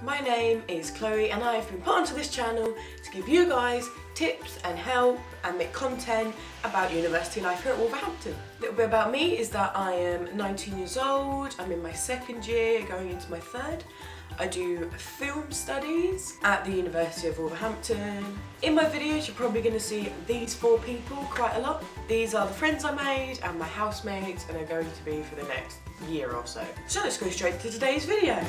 My name is Chloe and I've been put onto this channel to give you guys tips and help and make content about university life here at Wolverhampton. A little bit about me is that I am 19 years old, I'm in my second year going into my third. I do film studies at the University of Wolverhampton. In my videos you're probably going to see these four people quite a lot. These are the friends I made and my housemates and are going to be for the next year or so. So let's go straight to today's video.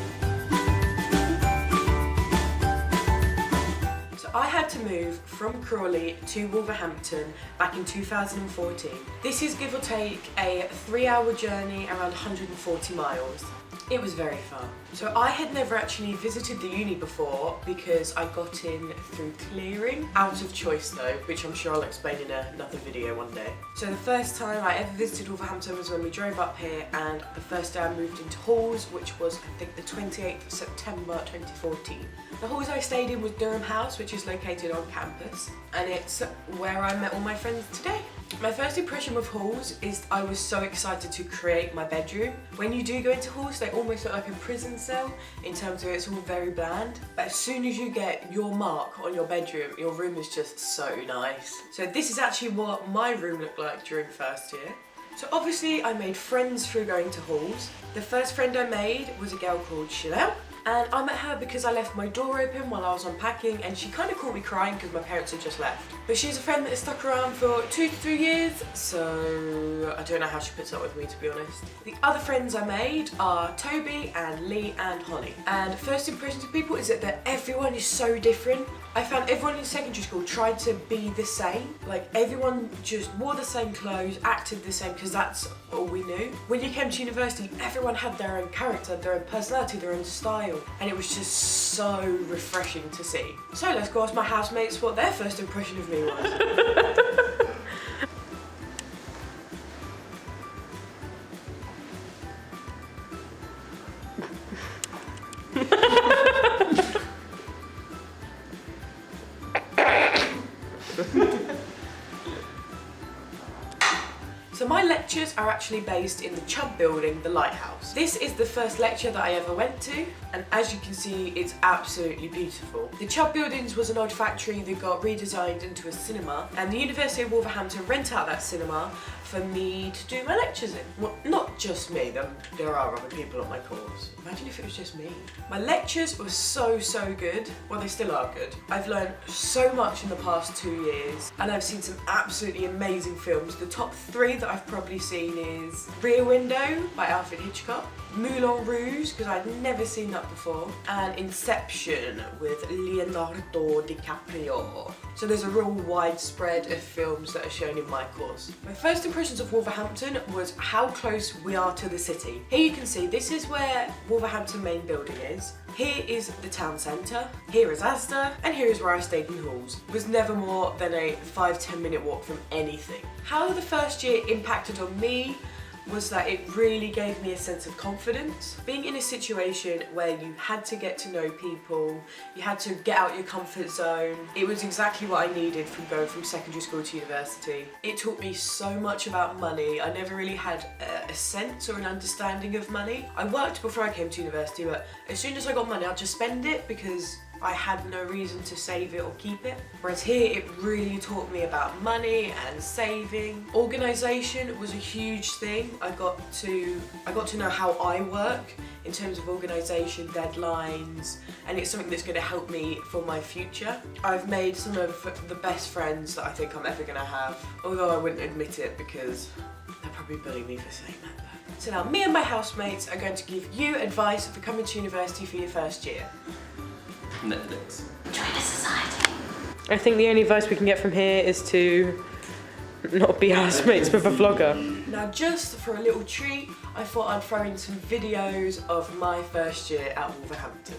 I had to move from Crawley to Wolverhampton back in 2014. This is give or take a 3-hour journey around 140 miles. It was very fun. So I had never actually visited the uni before because I got in through clearing, out of choice though, which I'm sure I'll explain in another video one day. So the first time I ever visited Wolverhampton was when we drove up here, and the first day I moved into halls, which was I think the 28th of September 2014. The halls I stayed in was Durham House, which is located on campus, and it's where I met all my friends today. My first impression of halls is I was so excited to create my bedroom. When you do go into halls, they almost look like a prison cell in terms of it's all very bland. But as soon as you get your mark on your bedroom, your room is just so nice. So this is actually what my room looked like during first year. So obviously I made friends through going to halls. The first friend I made was a girl called Chanel. And I met her because I left my door open while I was unpacking, and she kind of caught me crying because my parents had just left. But she's a friend that has stuck around for 2 to 3 years, so I don't know how she puts up with me, to be honest. The other friends I made are Toby and Lee and Holly. And first impressions of people is that everyone is so different. I found everyone in secondary school tried to be the same. Like everyone just wore the same clothes, acted the same because that's all we knew. When you came to university, everyone had their own character, their own personality, their own style. And it was just so refreshing to see. So let's go ask my housemates what their first impression of me was. So my lectures are actually based in the Chubb building, the Lighthouse. This is the first lecture that I ever went to, and as you can see, it's absolutely beautiful. The Chubb buildings was an old factory that got redesigned into a cinema, and the University of Wolverhampton rent out that cinema for me to do my lectures in. Well, not just me, there are other people on my course. Imagine if it was just me. My lectures were so good. Well, they still are good. I've learned so much in the past 2 years, and I've seen some absolutely amazing films. The top 3 that I've probably seen is Rear Window by Alfred Hitchcock, Moulin Rouge, because I'd never seen that before, and Inception with Leonardo DiCaprio. So there's a real widespread of films that are shown in my course. My first impressions of Wolverhampton was how close we are to the city. Here you can see this is where Wolverhampton main building is. Here is the town centre, here is Asda, and here is where I stayed in halls. It was never more than a 5-10 minute walk from anything. How the first year impacted on me was that it really gave me a sense of confidence. Being in a situation where you had to get to know people, you had to get out your comfort zone, it was exactly what I needed from going from secondary school to university. It taught me so much about money. I never really had a sense or an understanding of money. I worked before I came to university, but as soon as I got money, I'd just spend it because I had no reason to save it or keep it. Whereas here, it really taught me about money and saving. Organisation was a huge thing. I got to know how I work in terms of organisation, deadlines, and it's something that's going to help me for my future. I've made some of the best friends that I think I'm ever going to have, although I wouldn't admit it because they'll probably bully me for saying that. So now me and my housemates are going to give you advice for coming to university for your first year. Netflix. Join a society. I think the only advice we can get from here is to not be housemates with a vlogger. Now just for a little treat, I thought I'd throw in some videos of my first year at Wolverhampton.